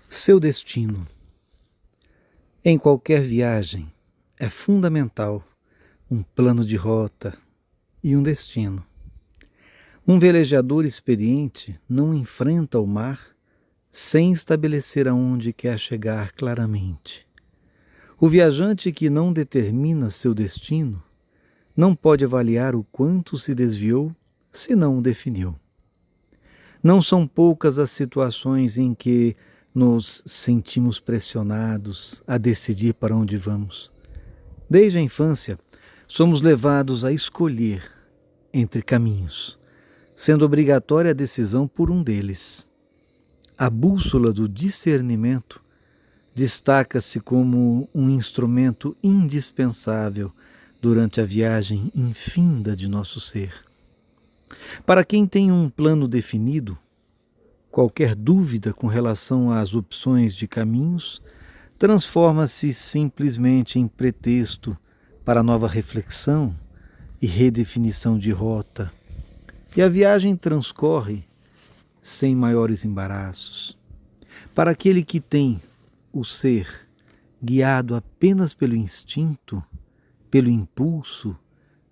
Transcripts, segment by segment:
Seu destino. Em qualquer viagem, é fundamental um plano de rota e um destino. Um velejador experiente não enfrenta o mar sem estabelecer aonde quer chegar claramente. O viajante que não determina seu destino não pode avaliar o quanto se desviou se não o definiu. Não são poucas as situações em que nos sentimos pressionados a decidir para onde vamos. Desde a infância, somos levados a escolher entre caminhos, sendo obrigatória a decisão por um deles. A bússola do discernimento destaca-se como um instrumento indispensável durante a viagem infinda de nosso ser. Para quem tem um plano definido, qualquer dúvida com relação às opções de caminhos transforma-se simplesmente em pretexto para nova reflexão e redefinição de rota, e a viagem transcorre sem maiores embaraços. Para aquele que tem o ser guiado apenas pelo instinto, pelo impulso,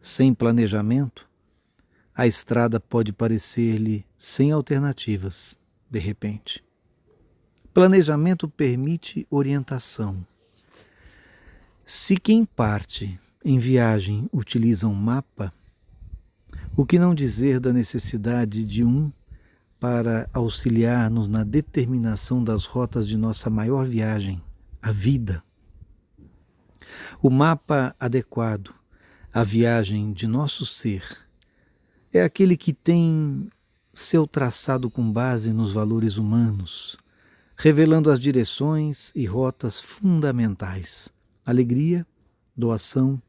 sem planejamento, a estrada pode parecer-lhe sem alternativas, de repente. Planejamento permite orientação. Se quem parte em viagem utiliza um mapa, o que não dizer da necessidade de um para auxiliar-nos na determinação das rotas de nossa maior viagem, a vida? O mapa adequado à viagem de nosso ser é aquele que tem seu traçado com base nos valores humanos, revelando as direções e rotas fundamentais: alegria, doação,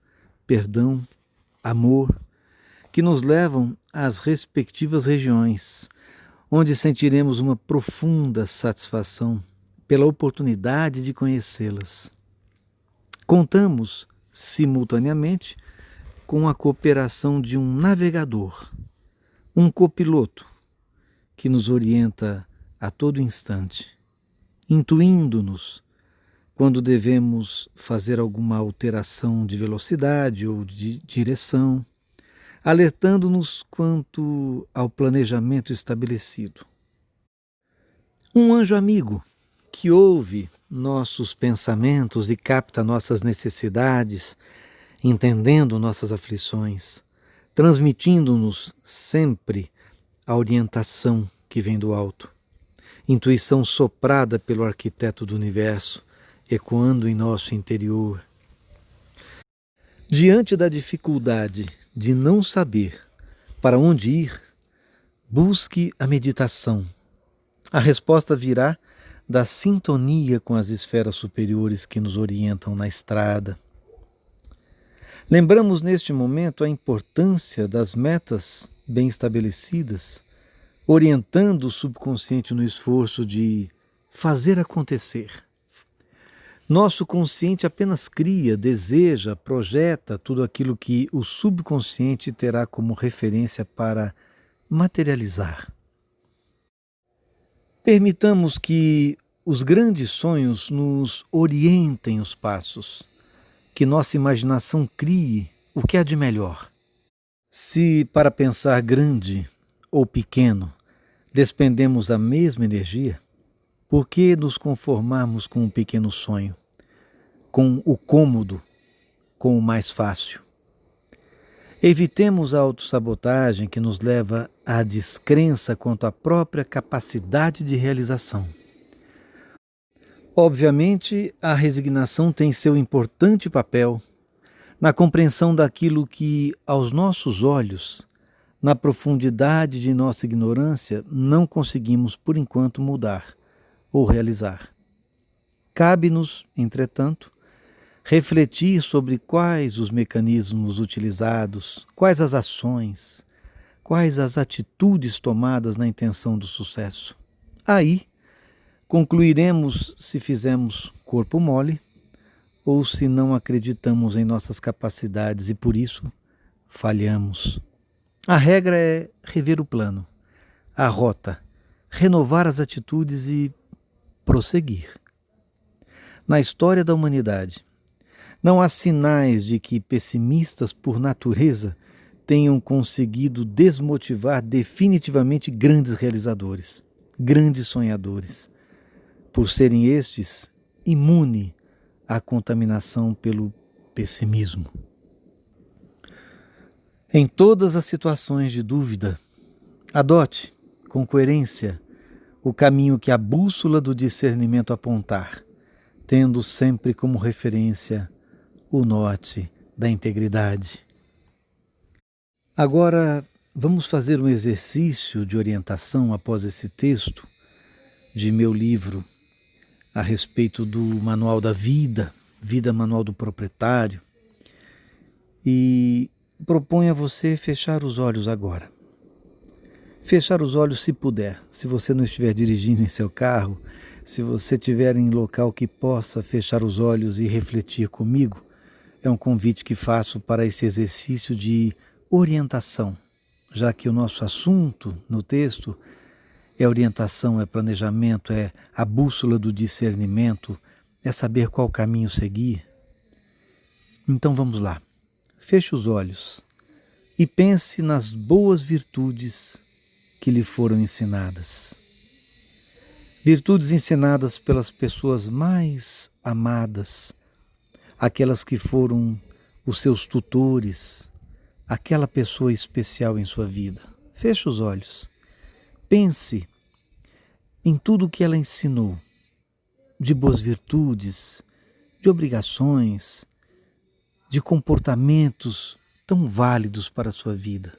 perdão, amor, que nos levam às respectivas regiões, onde sentiremos uma profunda satisfação pela oportunidade de conhecê-las. Contamos, simultaneamente, com a cooperação de um navegador, um copiloto, que nos orienta a todo instante, intuindo-nos quando devemos fazer alguma alteração de velocidade ou de direção, alertando-nos quanto ao planejamento estabelecido. Um anjo amigo que ouve nossos pensamentos e capta nossas necessidades, entendendo nossas aflições, transmitindo-nos sempre a orientação que vem do alto, intuição soprada pelo arquiteto do universo, ecoando em nosso interior. Diante da dificuldade de não saber para onde ir, busque a meditação. A resposta virá da sintonia com as esferas superiores que nos orientam na estrada. Lembramos neste momento a importância das metas bem estabelecidas, orientando o subconsciente no esforço de fazer acontecer. Nosso consciente apenas cria, deseja, projeta tudo aquilo que o subconsciente terá como referência para materializar. Permitamos que os grandes sonhos nos orientem os passos, que nossa imaginação crie o que há de melhor. Se para pensar grande ou pequeno despendemos a mesma energia, por que nos conformarmos com um pequeno sonho, com o cômodo, com o mais fácil? Evitemos a autossabotagem que nos leva à descrença quanto à própria capacidade de realização. Obviamente, a resignação tem seu importante papel na compreensão daquilo que, aos nossos olhos, na profundidade de nossa ignorância, não conseguimos, por enquanto, mudar ou realizar. Cabe-nos, entretanto, refletir sobre quais os mecanismos utilizados, quais as ações, quais as atitudes tomadas na intenção do sucesso. Aí, concluiremos se fizemos corpo mole ou se não acreditamos em nossas capacidades e, por isso, falhamos. A regra é rever o plano, a rota, renovar as atitudes e prosseguir. Na história da humanidade, não há sinais de que pessimistas por natureza tenham conseguido desmotivar definitivamente grandes realizadores, grandes sonhadores, por serem estes imunes à contaminação pelo pessimismo. Em todas as situações de dúvida, adote, com coerência, o caminho que a bússola do discernimento apontar, tendo sempre como referência o norte da integridade. Agora, vamos fazer um exercício de orientação após esse texto de meu livro a respeito do Manual da Vida, Vida Manual do Proprietário, e proponho a você fechar os olhos agora. Fechar os olhos se puder, se você não estiver dirigindo em seu carro, se você estiver em local que possa fechar os olhos e refletir comigo, é um convite que faço para esse exercício de orientação, já que o nosso assunto no texto é orientação, é planejamento, é a bússola do discernimento, é saber qual caminho seguir. Então vamos lá, feche os olhos e pense nas boas virtudes que lhe foram ensinadas. Virtudes ensinadas pelas pessoas mais amadas, aquelas que foram os seus tutores, aquela pessoa especial em sua vida. Feche os olhos. Pense em tudo o que ela ensinou, de boas virtudes, de obrigações, de comportamentos tão válidos para a sua vida.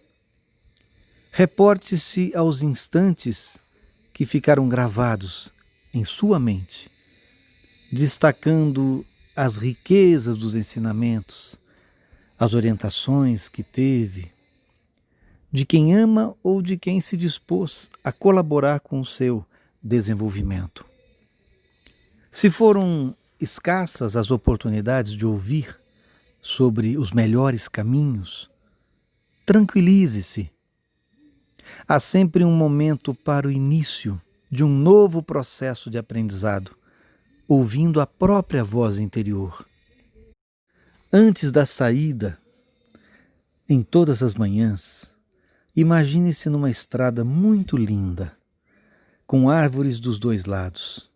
Reporte-se aos instantes que ficaram gravados em sua mente, destacando as riquezas dos ensinamentos, as orientações que teve, de quem ama ou de quem se dispôs a colaborar com o seu desenvolvimento. Se foram escassas as oportunidades de ouvir sobre os melhores caminhos, tranquilize-se. Há sempre um momento para o início de um novo processo de aprendizado, ouvindo a própria voz interior. Antes da saída, em todas as manhãs, imagine-se numa estrada muito linda, com árvores dos dois lados,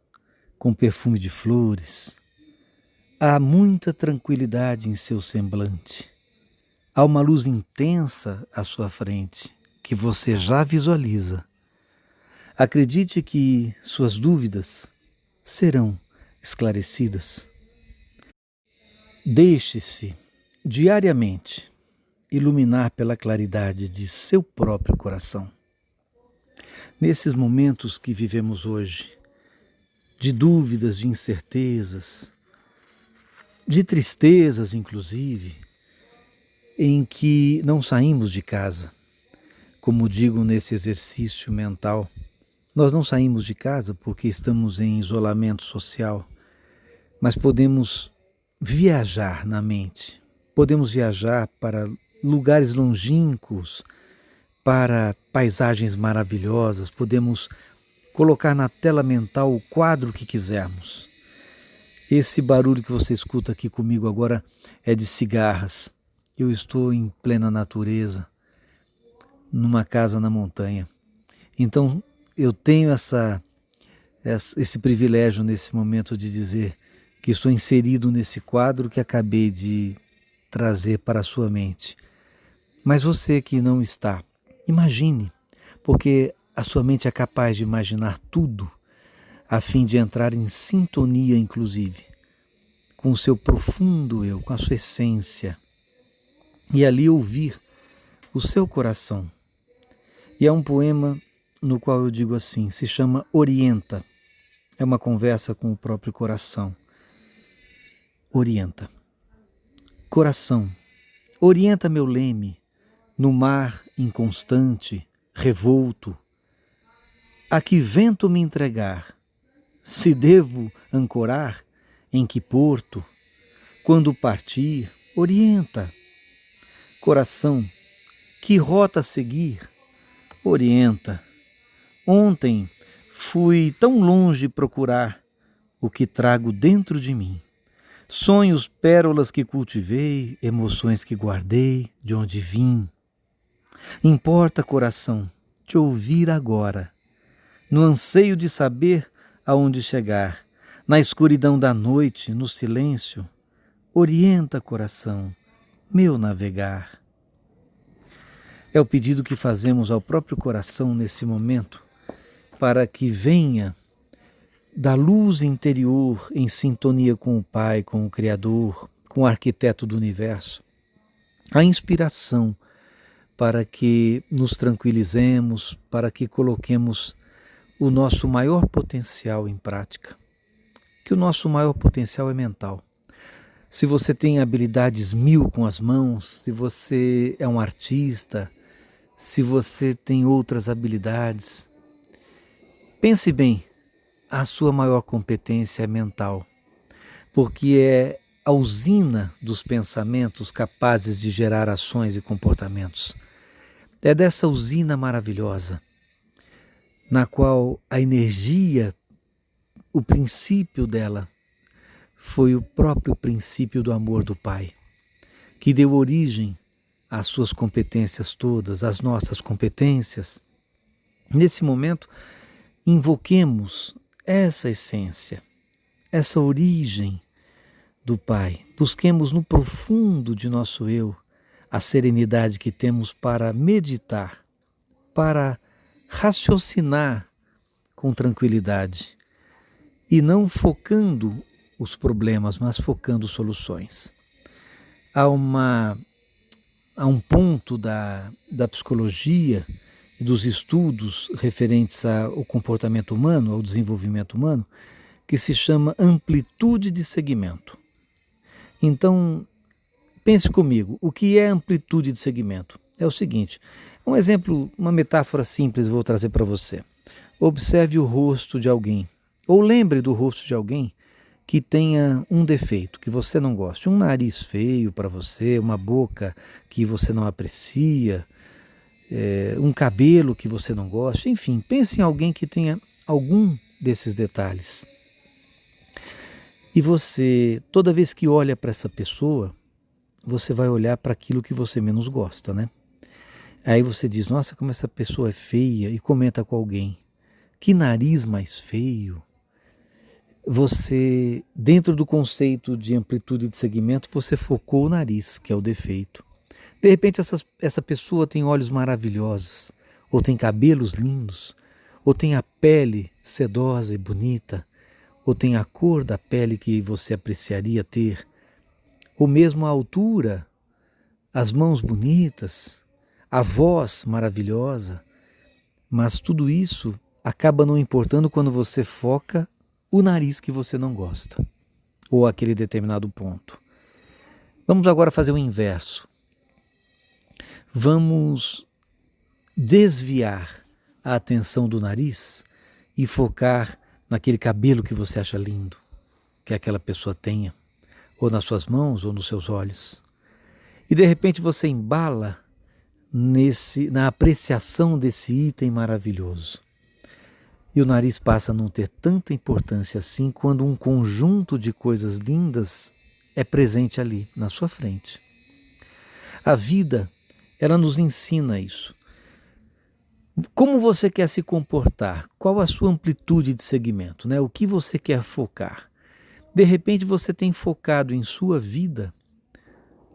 com perfume de flores. Há muita tranquilidade em seu semblante. Há uma luz intensa à sua frente, que você já visualiza. Acredite que suas dúvidas serão esclarecidas. Deixe-se diariamente iluminar pela claridade de seu próprio coração. Nesses momentos que vivemos hoje, de dúvidas, de incertezas, de tristezas inclusive, em que não saímos de casa, como digo nesse exercício mental, nós não saímos de casa porque estamos em isolamento social, mas podemos viajar na mente, podemos viajar para lugares longínquos, para paisagens maravilhosas, podemos colocar na tela mental o quadro que quisermos. Esse barulho que você escuta aqui comigo agora é de cigarras. Eu estou em plena natureza, numa casa na montanha. Então eu tenho esse privilégio nesse momento de dizer que estou inserido nesse quadro que acabei de trazer para a sua mente. Mas você que não está, imagine, porque a sua mente é capaz de imaginar tudo, a fim de entrar em sintonia, inclusive, com o seu profundo eu, com a sua essência, e ali ouvir o seu coração. E é um poema no qual eu digo assim, se chama Orienta. É uma conversa com o próprio coração. Orienta. Coração, orienta meu leme no mar inconstante, revolto. A que vento me entregar? Se devo ancorar, em que porto? Quando partir, orienta. Coração, que rota seguir? Orienta. Ontem fui tão longe procurar o que trago dentro de mim. Sonhos, pérolas que cultivei, emoções que guardei, de onde vim. Importa, coração, te ouvir agora, no anseio de saber aonde chegar, na escuridão da noite, no silêncio. Orienta, coração, meu navegar. É o pedido que fazemos ao próprio coração nesse momento, para que venha da luz interior em sintonia com o Pai, com o Criador, com o arquiteto do universo, a inspiração para que nos tranquilizemos, para que coloquemos o nosso maior potencial em prática. Que o nosso maior potencial é mental. Se você tem habilidades 1000 com as mãos, se você é um artista, se você tem outras habilidades, pense bem, a sua maior competência é mental, porque é a usina dos pensamentos capazes de gerar ações e comportamentos. É dessa usina maravilhosa, na qual a energia, o princípio dela, foi o próprio princípio do amor do Pai, que deu origem às suas competências todas, às nossas competências. Nesse momento, invoquemos essa essência, essa origem do Pai. Busquemos no profundo de nosso eu a serenidade que temos para meditar, para raciocinar com tranquilidade e não focando os problemas, mas focando soluções. Há um ponto da psicologia e dos estudos referentes ao comportamento humano, ao desenvolvimento humano, que se chama amplitude de segmento. Então, pense comigo, o que é amplitude de segmento? É o seguinte, um exemplo, uma metáfora simples vou trazer para você. Observe o rosto de alguém, ou lembre do rosto de alguém que tenha um defeito, que você não goste, um nariz feio para você, uma boca que você não aprecia, um cabelo que você não gosta, enfim, pense em alguém que tenha algum desses detalhes. E você, toda vez que olha para essa pessoa, você vai olhar para aquilo que você menos gosta, né? Aí você diz, nossa, como essa pessoa é feia, e comenta com alguém, que nariz mais feio. Você, dentro do conceito de amplitude de segmento, você focou o nariz, que é o defeito. De repente essa pessoa tem olhos maravilhosos, ou tem cabelos lindos, ou tem a pele sedosa e bonita, ou tem a cor da pele que você apreciaria ter, ou mesmo a altura, as mãos bonitas, a voz maravilhosa, mas tudo isso acaba não importando quando você foca o nariz que você não gosta, ou aquele determinado ponto. Vamos agora fazer o inverso. Vamos desviar a atenção do nariz e focar naquele cabelo que você acha lindo, que aquela pessoa tenha, ou nas suas mãos, ou nos seus olhos. E de repente você embala na apreciação desse item maravilhoso. E o nariz passa a não ter tanta importância assim quando um conjunto de coisas lindas é presente ali, na sua frente. A vida, ela nos ensina isso. Como você quer se comportar? Qual a sua amplitude de segmento, né? O que você quer focar? De repente você tem focado em sua vida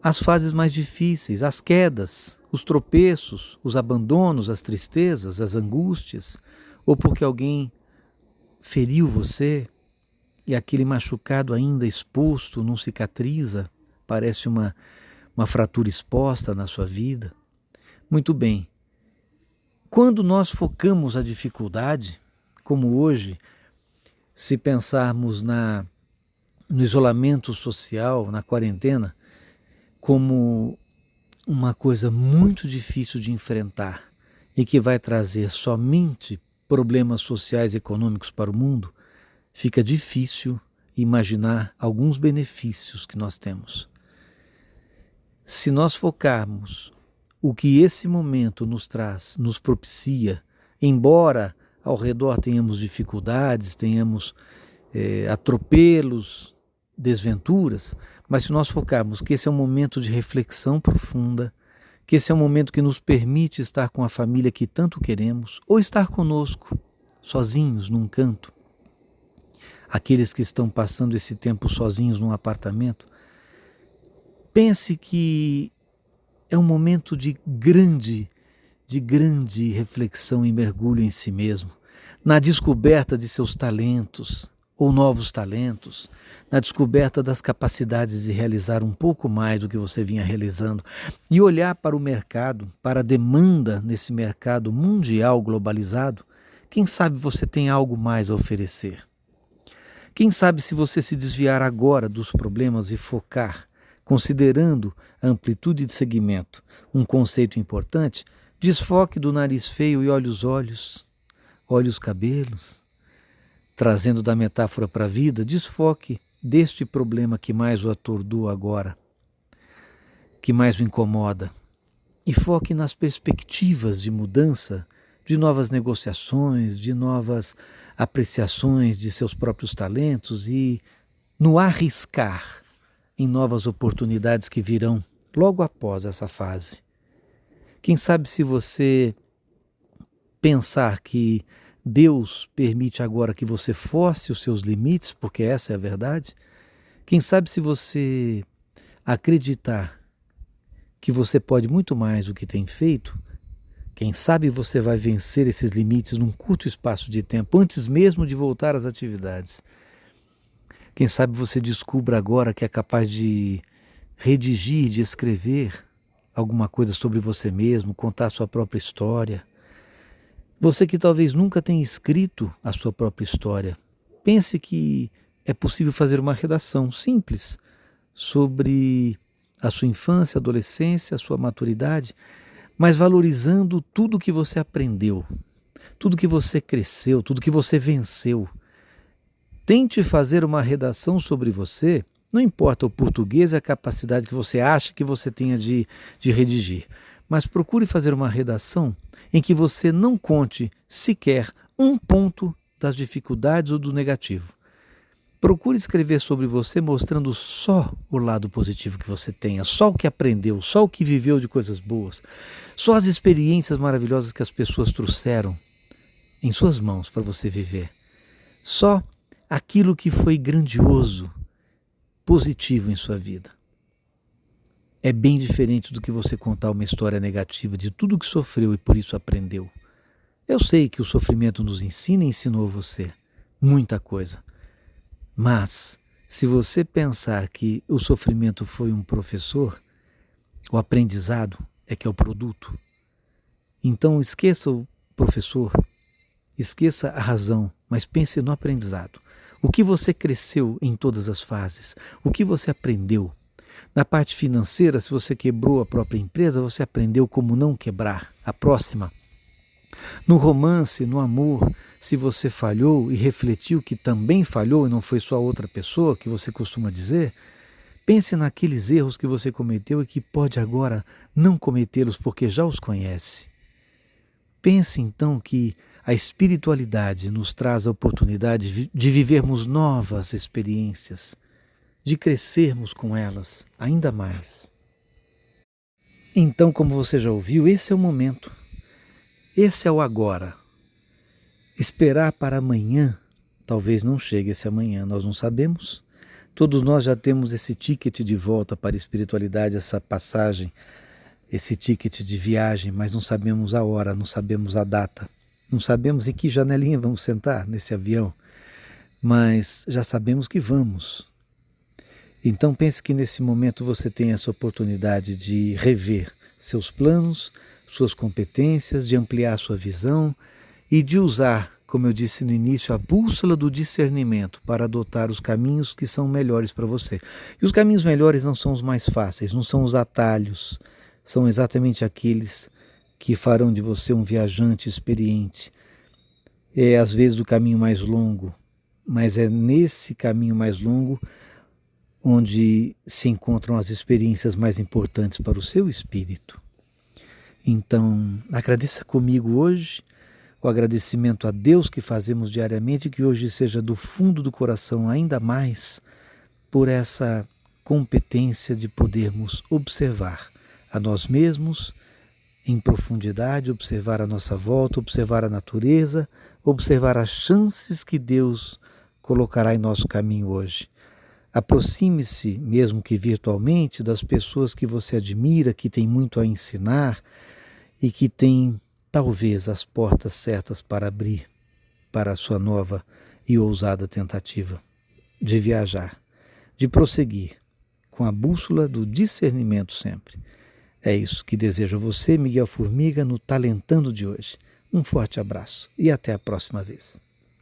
as fases mais difíceis, as quedas, os tropeços, os abandonos, as tristezas, as angústias, ou porque alguém feriu você e aquele machucado ainda exposto não cicatriza, parece uma fratura exposta na sua vida. Muito bem. Quando nós focamos a dificuldade, como hoje, se pensarmos no isolamento social, na quarentena, como uma coisa muito difícil de enfrentar e que vai trazer somente problemas sociais e econômicos para o mundo, fica difícil imaginar alguns benefícios que nós temos. Se nós focarmos o que esse momento nos traz, nos propicia, embora ao redor tenhamos dificuldades, tenhamos atropelos, desventuras, mas se nós focarmos que esse é um momento de reflexão profunda, que esse é um momento que nos permite estar com a família que tanto queremos, ou estar conosco, sozinhos, num canto. Aqueles que estão passando esse tempo sozinhos num apartamento, pense que é um momento de grande reflexão e mergulho em si mesmo, na descoberta de seus talentos ou novos talentos, na descoberta das capacidades de realizar um pouco mais do que você vinha realizando e olhar para o mercado, para a demanda nesse mercado mundial globalizado. Quem sabe você tem algo mais a oferecer? Quem sabe se você se desviar agora dos problemas e focar, considerando a amplitude de segmento, um conceito importante, desfoque do nariz feio e olhe os olhos, olhe os cabelos. Trazendo da metáfora para a vida, desfoque deste problema que mais o atordoa agora, que mais o incomoda, e foque nas perspectivas de mudança, de novas negociações, de novas apreciações de seus próprios talentos e no arriscar em novas oportunidades que virão logo após essa fase. Quem sabe se você pensar que Deus permite agora que você force os seus limites, porque essa é a verdade. Quem sabe se você acreditar que você pode muito mais do que tem feito, quem sabe você vai vencer esses limites num curto espaço de tempo, antes mesmo de voltar às atividades. Quem sabe você descubra agora que é capaz de redigir, de escrever alguma coisa sobre você mesmo, contar sua própria história. Você que talvez nunca tenha escrito a sua própria história, pense que é possível fazer uma redação simples sobre a sua infância, adolescência, a sua maturidade, mas valorizando tudo que você aprendeu, tudo que você cresceu, tudo que você venceu. Tente fazer uma redação sobre você, não importa o português e a capacidade que você acha que você tenha de redigir, mas procure fazer uma redação em que você não conte sequer um ponto das dificuldades ou do negativo. Procure escrever sobre você mostrando só o lado positivo que você tenha, só o que aprendeu, só o que viveu de coisas boas, só as experiências maravilhosas que as pessoas trouxeram em suas mãos para você viver. Só aquilo que foi grandioso, positivo em sua vida. É bem diferente do que você contar uma história negativa de tudo que sofreu e por isso aprendeu. Eu sei que o sofrimento nos ensina e ensinou você muita coisa. Mas, se você pensar que o sofrimento foi um professor, o aprendizado é que é o produto. Então esqueça o professor, esqueça a razão, mas pense no aprendizado. O que você cresceu em todas as fases, o que você aprendeu. Na parte financeira, se você quebrou a própria empresa, você aprendeu como não quebrar a próxima. No romance, no amor, se você falhou e refletiu que também falhou e não foi só outra pessoa, que você costuma dizer, pense naqueles erros que você cometeu e que pode agora não cometê-los porque já os conhece. Pense então que a espiritualidade nos traz a oportunidade de vivermos novas experiências, de crescermos com elas ainda mais. Então, como você já ouviu, esse é o momento. Esse é o agora. Esperar para amanhã, talvez não chegue esse amanhã, nós não sabemos. Todos nós já temos esse ticket de volta para a espiritualidade, essa passagem, esse ticket de viagem, mas não sabemos a hora, não sabemos a data, não sabemos em que janelinha vamos sentar nesse avião, mas já sabemos que vamos. Então pense que nesse momento você tem essa oportunidade de rever seus planos, suas competências, de ampliar sua visão e de usar, como eu disse no início, a bússola do discernimento para adotar os caminhos que são melhores para você. E os caminhos melhores não são os mais fáceis, não são os atalhos, são exatamente aqueles que farão de você um viajante experiente. É às vezes o caminho mais longo, mas é nesse caminho mais longo onde se encontram as experiências mais importantes para o seu espírito. Então, agradeça comigo hoje o agradecimento a Deus que fazemos diariamente, que hoje seja do fundo do coração ainda mais por essa competência de podermos observar a nós mesmos em profundidade, observar a nossa volta, observar a natureza, observar as chances que Deus colocará em nosso caminho hoje. Aproxime-se, mesmo que virtualmente, das pessoas que você admira, que têm muito a ensinar e que têm, talvez, as portas certas para abrir para a sua nova e ousada tentativa de viajar, de prosseguir com a bússola do discernimento sempre. É isso que desejo a você, Miguel Formiga, no Talentando de hoje. Um forte abraço e até a próxima vez.